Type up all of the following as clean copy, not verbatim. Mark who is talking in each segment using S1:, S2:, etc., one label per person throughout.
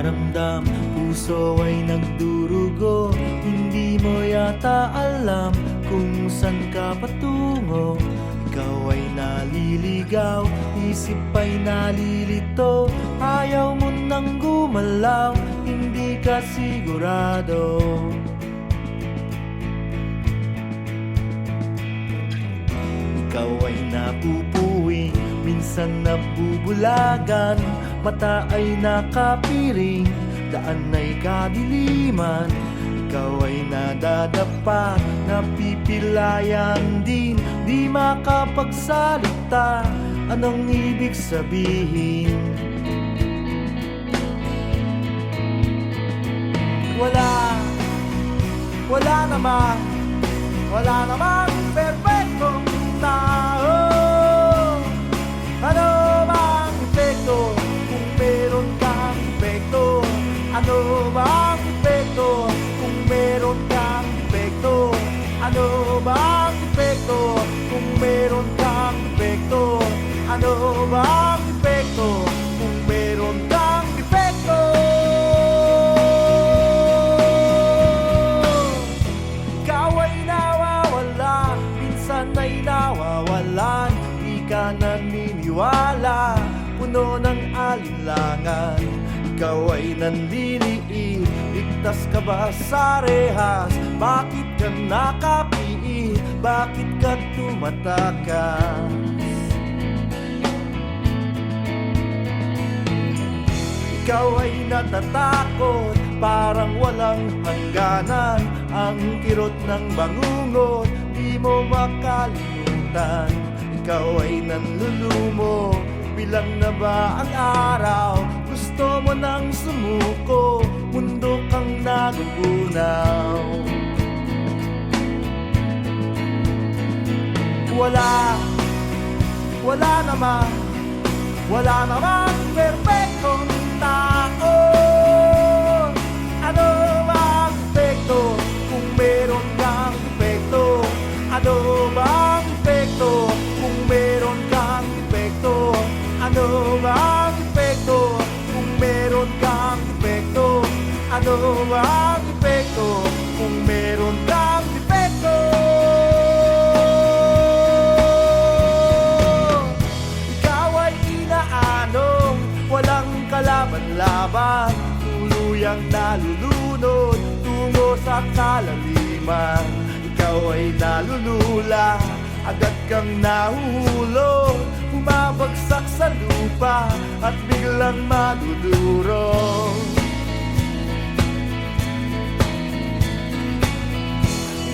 S1: nagpaparamdam, puso ay nagdurugo. Hindi mo yata alam kung saan ka patungo. Ikaw ay naliligaw, isip ay nalilito. Ayaw mo nang gumalaw, hindi ka sigurado. Ikaw ay napupuwing, minsan nabubulagan. Mata ay nakapiring, daan ay kadiliman. Ikaw ay nadadapa, napipilayan din. Di makapagsalita, anong ibig sabihin? Wala namang perfectong tao. Ano bang epekto kung meron kang epekto? Ano bang epekto kung meron kang epekto? Ano bang epekto kung meron kang epekto? Ano bang epekto kung meron kang epekto? Ikaw ay nawawala, minsan ay nawawalan. Di ka naniniwala, puno ng alinlangan. Ikaw ay nanliliit, ligtas ka ba sa rehas? Bakit ka nakapiit? Bakit ka tumatakas? Ikaw ay natatakot, parang walang hangganan. Ang kirot ng bangungot, di mo makalimutan. Ikaw ay nanlulumo, bilang na ba ang araw? Gusto mo nang sumuko, mundo kang nagugunaw. Wala namang perfectong tao. Ano bang epekto kung meron kang epekto? Ano bang epekto kung meron kang epekto? Ano bang epekto kung meron kang epekto? Ano bang epekto kung meron kang epekto? Ikaw ay inaanong walang kalaban-laban, tuluyang nalulunod tungo sa kalaliman. Ikaw ay nalulula, agad kang nahuhulog, bumabagsak sa lupa at biglang madudurog.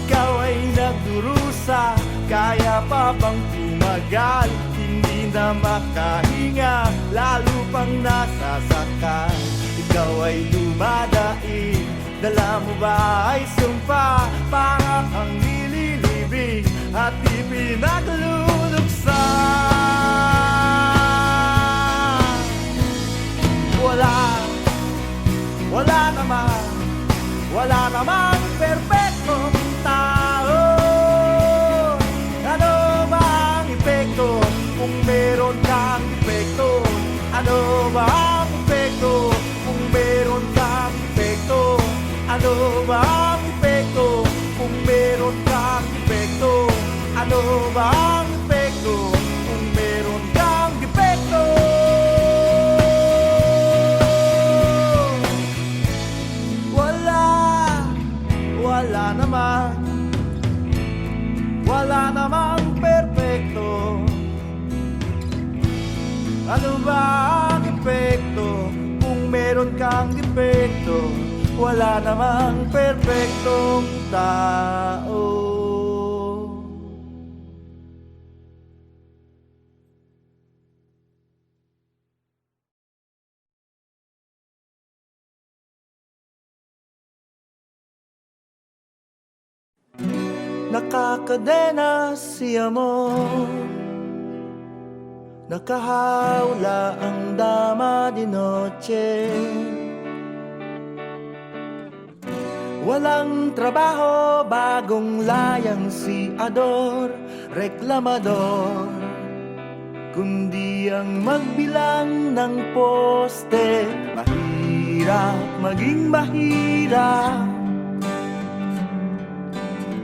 S1: Ikaw ay nagdurusa, kaya pa bang tumagal? Hindi na makahinga, lalo pang nasasaktan. Ikaw ay lumadaig, dala mo ba ay sumpa? Para kang nililibing at ipinagluluksa. Wala namang perfectong tao. Ano bang epekto kung meron kang epekto? Ano bang epekto kung meron kang epekto? Ano bang epekto kung meron kang epekto? Ano bang epekto kung meron kang epekto? Wala namang perfecto. Ano ba ang epekto kung meron kang defekto? Wala namang perfectong tao. Nakakadena si amor, nakahawla ang dama di noche. Walang trabaho, bagong layang si Ador, reklamador, kundi ang magbilang ng poste. Mahirap Mahirap maging mahirap,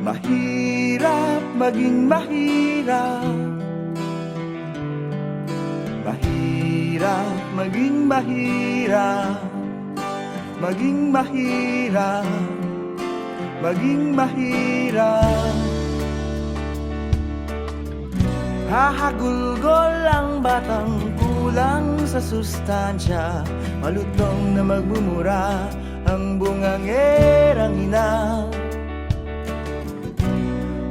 S1: mahirap maging mahirap, mahirap maging mahirap, maging mahirap, maging mahirap. Hahagulgol ang batang kulang sa sustansya, malutong na magmumura ang bungangerang ina.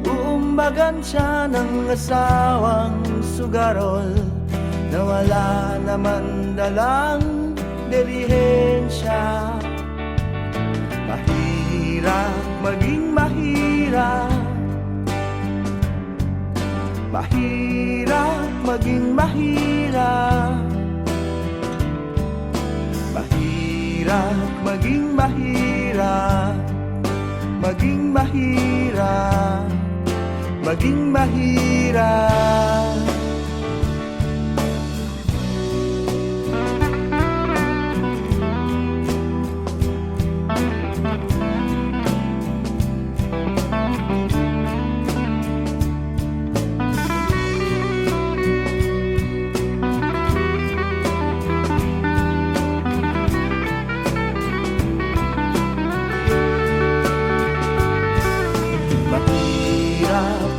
S1: Uumbagan siya ng asawang sugarol na wala naman dalang delihensya. Mahirap maging mahirap, mahirap maging mahirap, mahirap maging mahirap, maging mahirap, maging mahirap.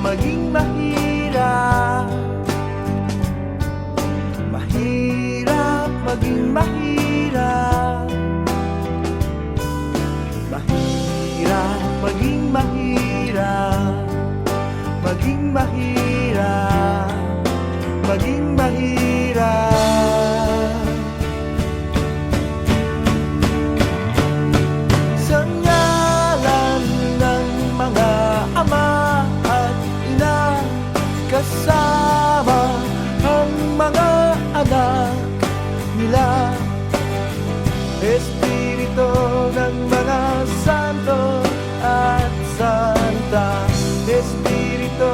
S1: Maging mahirap, mahirap maging mahirap, mahirap maging mahirap, maging mahirap, maging mahirap. Sa ngalan ng mga ama at ina, kasama ang mga anak nila, Espiritu ng mga santo at santa, Espiritu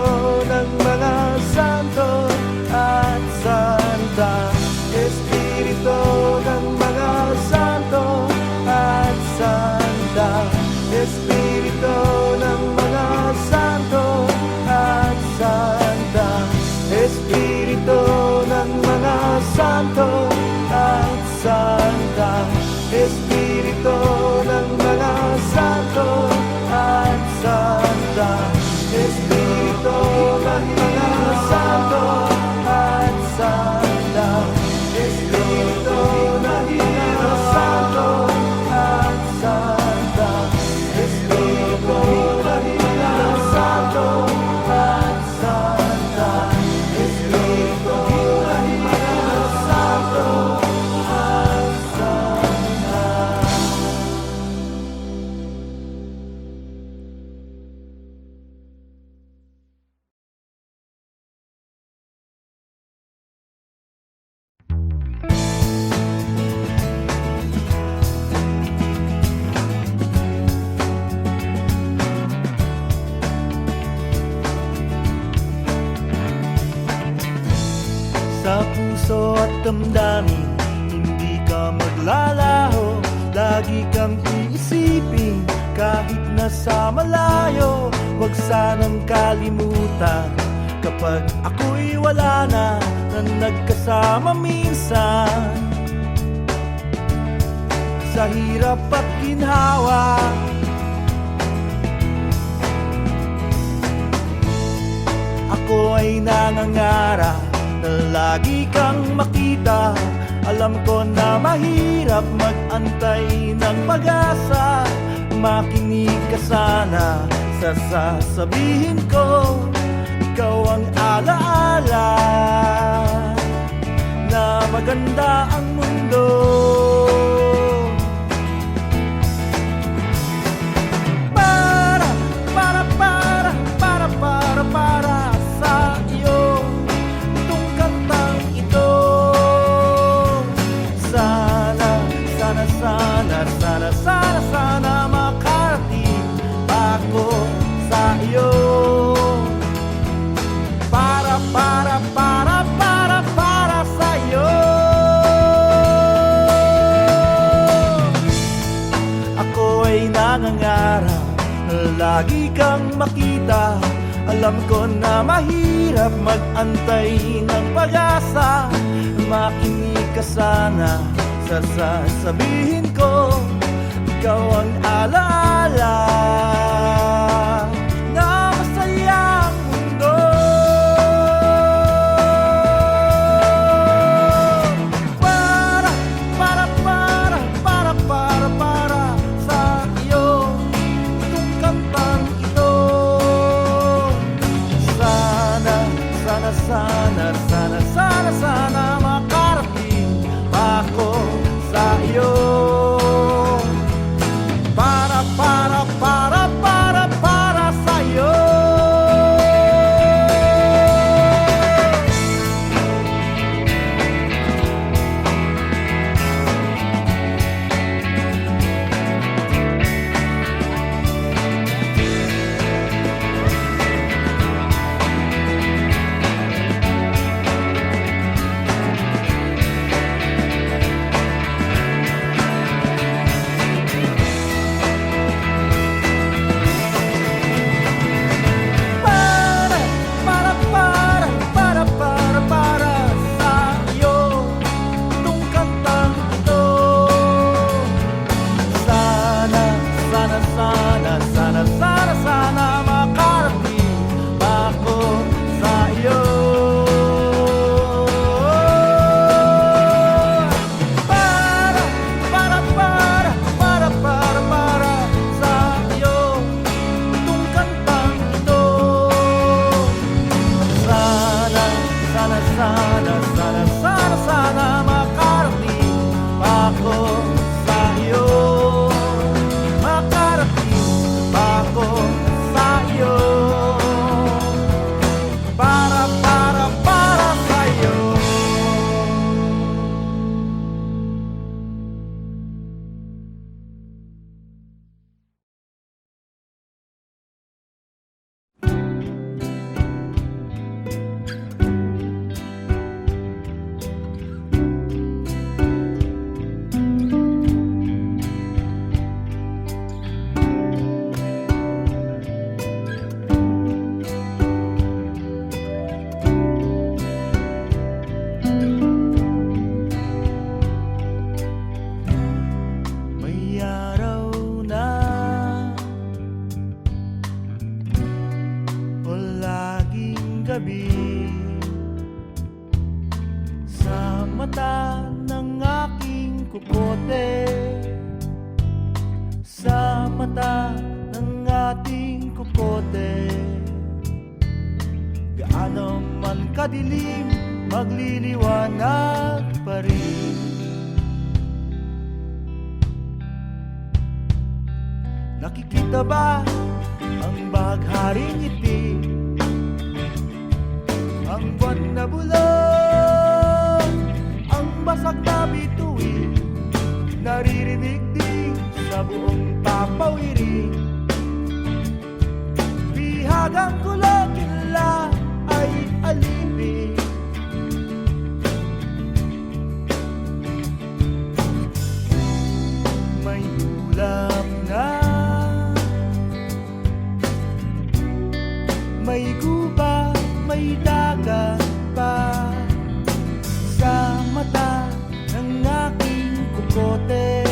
S1: ng mga santo at santa, Espiritu ng mga santo at santa, Espiritu ng mga santo at santa, Espiritu ng mga santo at santa, Espiritu ng mga santo at santa, Espiritu ng mga santo at santa, Espiritu ng mga santo at santa, Espiritu ng mga santo at santa, Espiritu ng mga santo at santa. Sa puso at damdamin, hindi ka maglalaho. Lagi kang iisipin kahit nasa malayo. Huwag sanang kalimutan kapag ako'y wala na nagkasama minsan. Sa hirap at ginhawa, ako ay nangangarap na lagi kang makita. Alam ko na mahirap mag-antay ng pag-asa. Makinig ka sana sa sasabihin ko. Ikaw ang alaala na maganda ang mundo. Para sa iyo itong kantang ito. Sana makarating ako sa iyo. Para sa iyo. kang makita. Alam ko na mahirap mag-antay ng pag-asa. Makinig ka sana sa sasabihin ko. Ikaw ang alaala na masayang mundo. Para sa iyo itong kantang ito. Sana makarating pa ako sa iyo. Para sa iyo. Sana makarating pa ako sa iyo. Para sa iyo itong kantang ito. Sana makarating pa ako sa iyo. Makarating pa ako sa iyo. Para sa iyo. May araw na o laging gabi sa mata ng aking kukote, sa mata ng ating kukote. Gaano man kadilim, magliliwanag pa rin. Nakikita ba ang bagharing ngiti, ang buwan na bulong, ang basag na bituin, naririnig din sa buong papawiri. Bihagang kulong kinla ay alipin. May ulap na, may guba, may dagat pa sa mata ng aking kukote,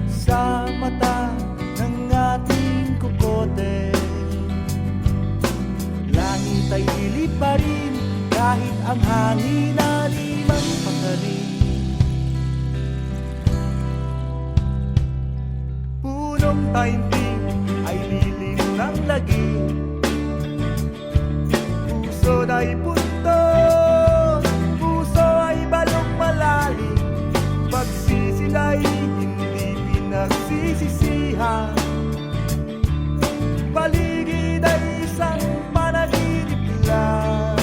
S1: sa mata ng ating kukote. Langit ay ilip pa rin kahit ang hangin na limang pagaling. Punong tainting ay lilim ng lagi, puso ay puntos, puso ay balong malalim. Pagsisila'y hindi pinagsisisihan, paligid ay isang panaginip lang.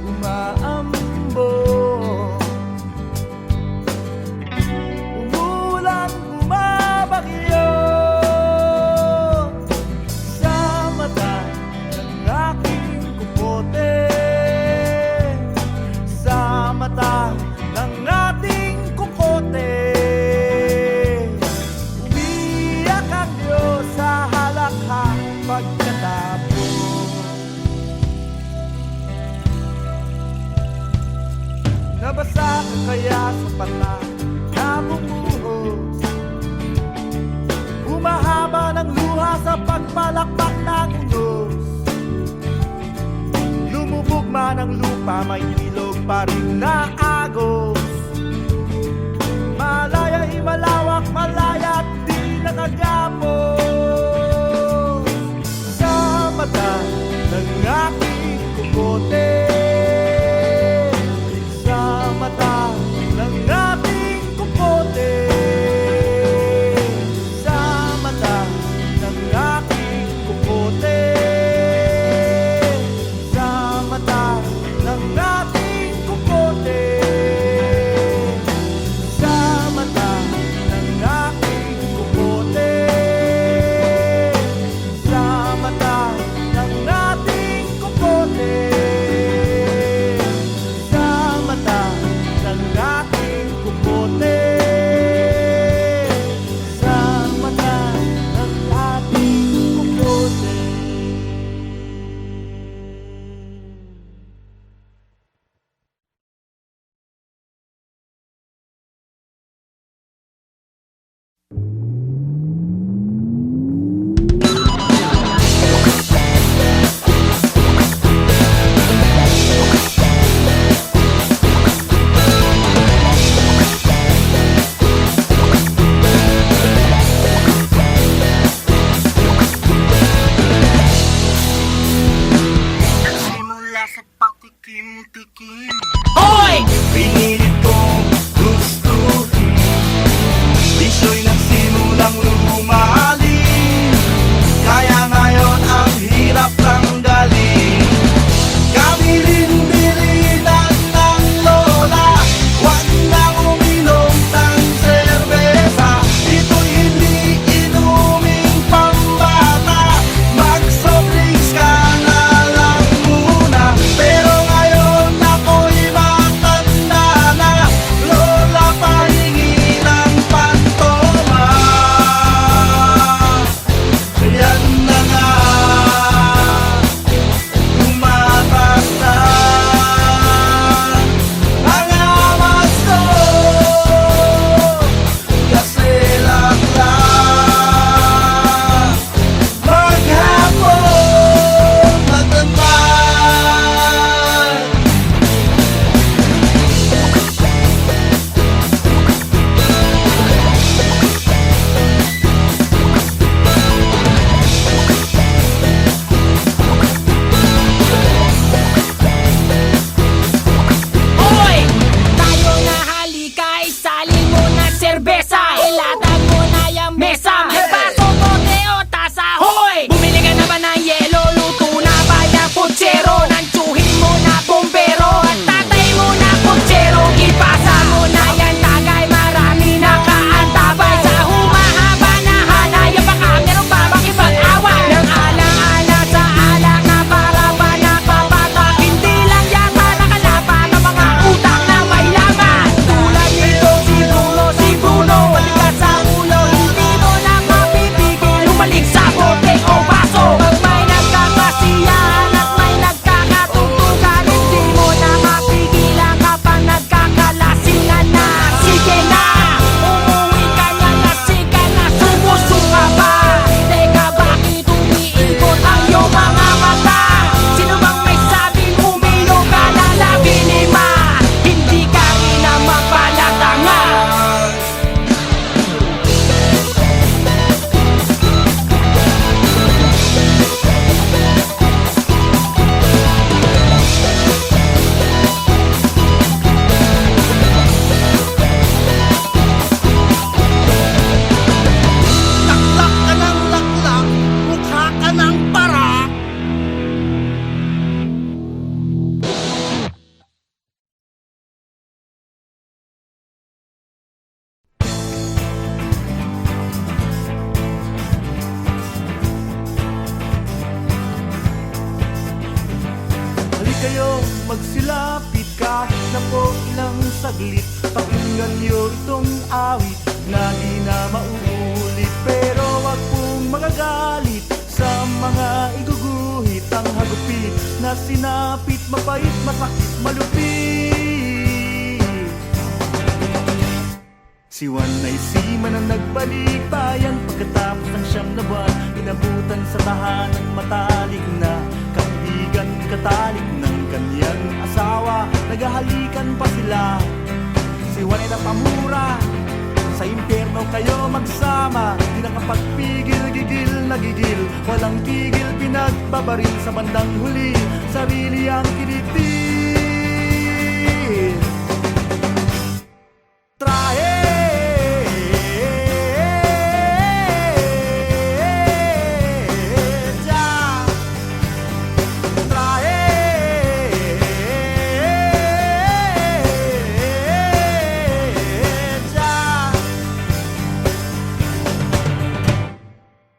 S1: Umaambon, umulan, bumabagyo, man ang lupa, may ilog pa rin na agos. Malaya, malawak, malaya at di nakagapos. Sa mata ng aking kukote, sa mata ng ating kukote, sa mata ng aking kukote, sa mata ng ating kukote, sa mata ng aking kukote, sa mata ng ating kukote, sa mata ng aking kukote, sa mata ng ating kukote.
S2: Simula sa patikim-tikim,
S3: Hoy!
S2: pinilit kong gustuhin. Bisyo'y nagsimulang lumalim, kaya ngayon ang hirap tanggalin. Kabilin-bilinan ng lola, huwag nang uminom ng serbesa. Ito'y hindi inuming pambata, mag-soft drinks ka na lang muna. Pero ngayon ako'y matanda na, lola pahingi ng pantoma. Yan na nga, tumatas na ang amas ko, kasi lang maghapon matandaan.
S3: Hoy! Tayo na halika, isalin mo na serbesa. Ilatag mo na yung mesa. May baso, bote o tasa. Hoy! Bumili ka na ba ng yelo? Luto na ba yung putsero? Nantsuhin mo na bombero at tatay mo na putsero. Ipasa mo na yan tagay, marami na kaantabay. Sa humahaba na hanay, baka meron pa bang ibang away. Nang ala-ala sa alak na para ba napapatak. Hindi lang yata nakalapan ang mga utang na may laman. Tulad nito si Bruno, matigas sa ulo, hindi mo na mapipigil. Umalik sa bote o baso. Pag may nagkakasiyahan at may nagkakatugtugan, hindi mo na mapigilan kapag nagkakalasingan na. Sige na, umuwi ka na, lasika na, sumusuka ba? Teka, bakit umiikot ang iyong mga mata? Sino bang may sabing umiyo ka na labi ni Ma? Hindi ka rin naman pala tanga.
S2: Laklak ka ng laklak, mukha ka ng para.
S1: Halika kayong magsilapit kahit na po ilang saglit. Pakinggan niyo itong awit na di na mauulit. Pero wag pong magagalit sa mga iguguhit. Ang hagupit na sinapit, mapait, masakit, malupit. Si Juan ay sima na nagbalik bayan. Pagkatapos ng 9 na buwan, inabutan sa tahanang matalik na kaibigan, katalik ng kanya. kanyang asawa, naghahalikan pa sila. Si Juan at Pamura, sa impyerno kayo magsama. Di nakapagpigil, gigil, nagigil, walang tigil, pinagbabaril sa bandang huli, sarili ang kinitil.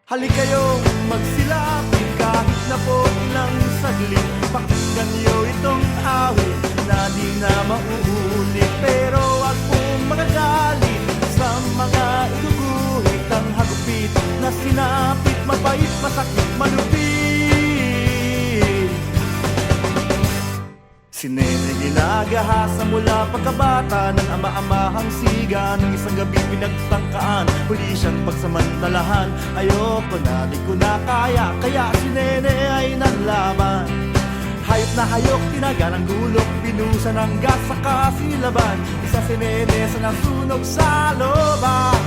S1: Halik kayo, magsilapit kahit na po ilang saglit. Pakinggan niyo itong awit na di na mauulit. Pero wag pong magagalit sa mga inuguhit ang hagupit na sinapit, mabait, masakit, malupit. Si Nene ginagahasa mula pagkabata ng ama-amahang siga. Nang isang gabi pinagtangkaan, huli siyang pagsamantalahan. Ayoko na, di ko na kaya, kaya si Nene ay nanlaban. Hayop na hayok, tinaga ng gulok, binusa ng gas sa kasilaban. Isa si Nene sa nasunog sa loba.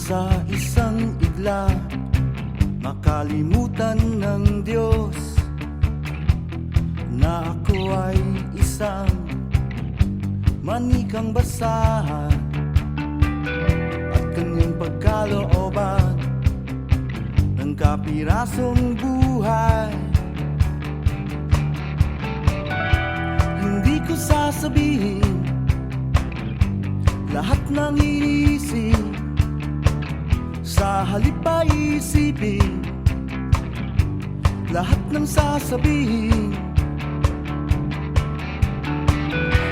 S1: Sa isang igla, makalimutan ng Diyos na ako ay isang manikang basahan at kanyang pagkalooban ng kapirasong buhay. Hindi ko sasabihin lahat ng inisip, sa halip ay isipin lahat ng sasabihin.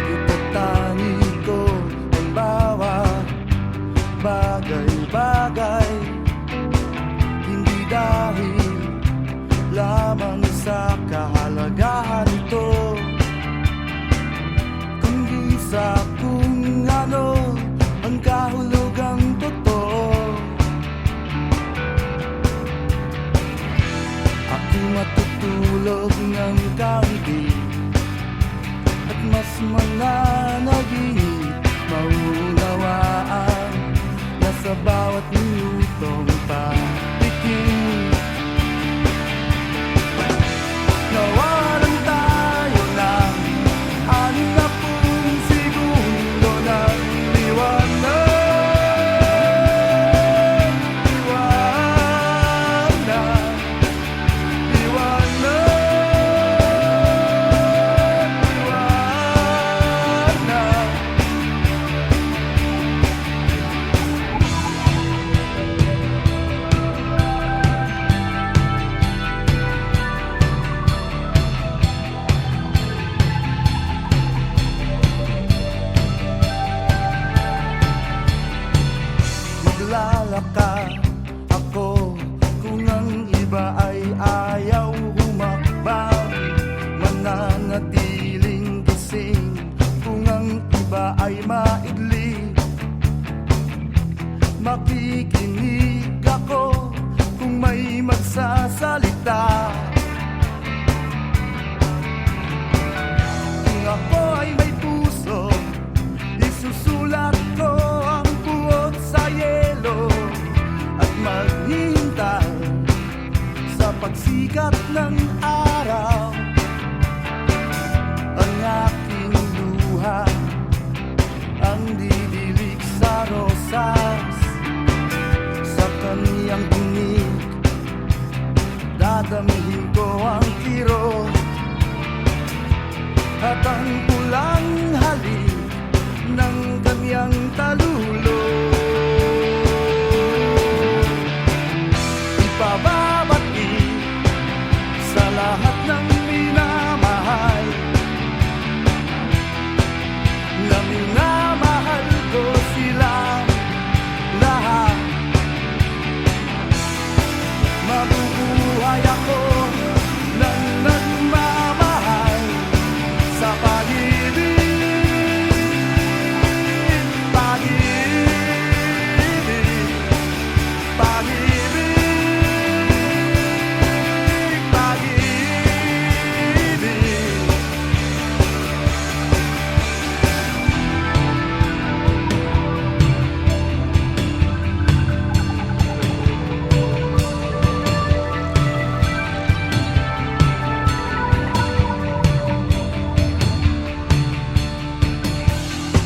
S1: Itatani ko ang bawat bagay-bagay, hindi dahil lamang sa kahalagahan nito, kundi sa kung ano ang kahulugang totoo. Matutulog ng kaunti at mas mananaginip, maunawaan na sa bawat minutong patikim. Nawalan tayo ng 60 segundo ng liwanag. Nakikinig ako kung may magsasalita. Kung ako ay may puso, isusulat ko ang buot sa yelo at maghintay sa pagsikat ng araw. Ang aking luha ang didilig sa rosas, sa kaniyang tinig dadamihin ko ang kirot at ang pulang halik ng kaniyang talulo. Ipababati sa lahat ng minamahal na minamahal ko silang lahat. Mabubuhay ako ng nagmamahal sa pag-ibig, pag-ibig, pag-ibig, pag-ibig.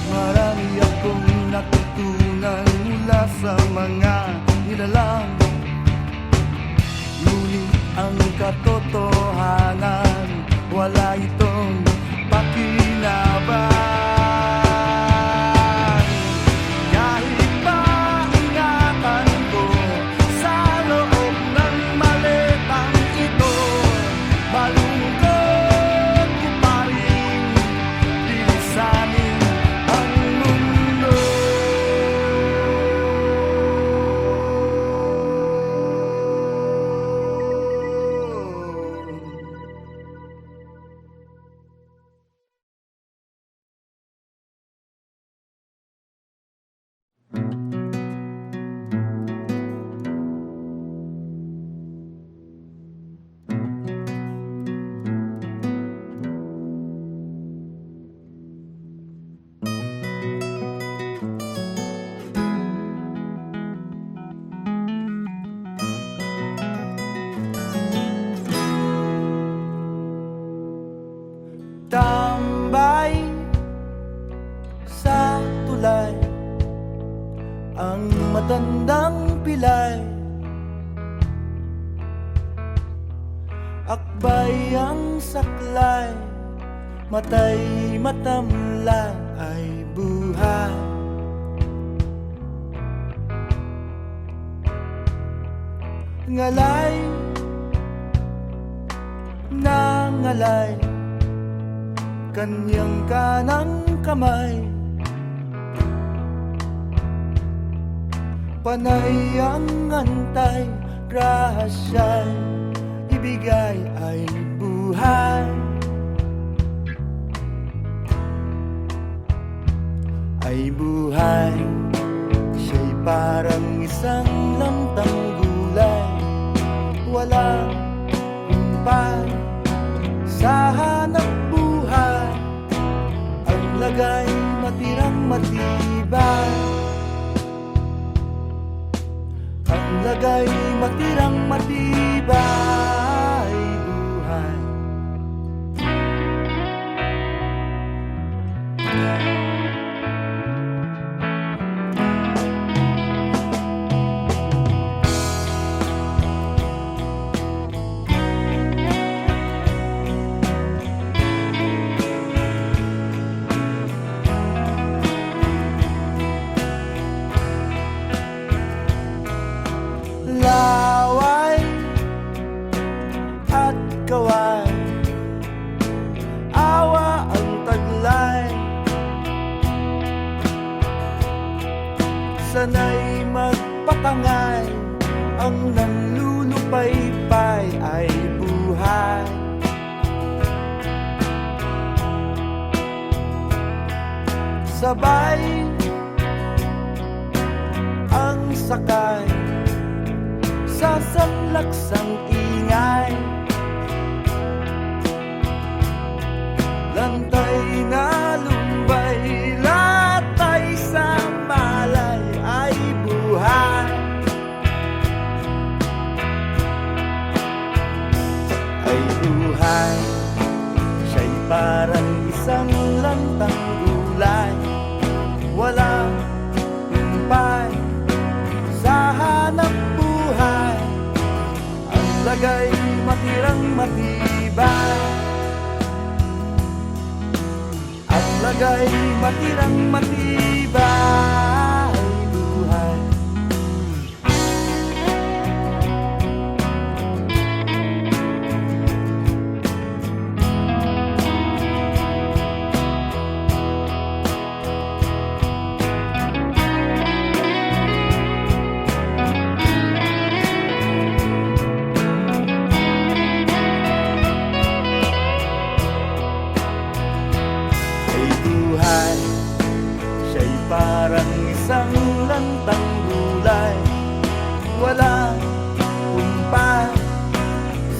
S1: Marami akong natutunan mula sa mga nilalang, ngunit ang katotohanan, wala itong pakinabang. Kahit pa ingatan ko sa loob ng maletang ito, malungkot ko pa rin bilisanin ang mundo. Tambay sa tulay ang matandang pilay, akbay ang saklay, matay matamlay ay buhay. Ngalay na ngalay, kanyang kanang kamay, panay ang antay, grasya'y ibigay ay buhay. Ay buhay, siya'y parang isang lamtang gulay, walang humpay sa hanap buhay. Ang lagay matirang matibay, ang lagay matirang matibay, buhay. Laway at kaway, awa ang taglay, sanay magpatangay, ang nanlulupaypay ay buhay. Sabay ang sakay sa sanlaksang ingay. Lantay na lumbay, latay sa malay ay buhay. Ay buhay, siya'y parang isang lantang gulay. Walang tumpay sa hanap buhay. Ang lagay matirang matibay. Ang lagay matirang matibay. Buhay. Ay buhay, siya'y parang isang lantang gulay. Walang kumpay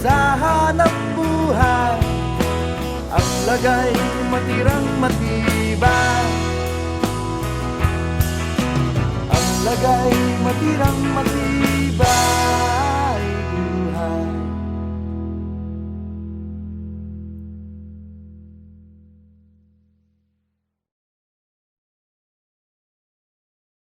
S1: sa hanap buhay. Ang lagay matirang matibay. Ang lagay matirang matibay.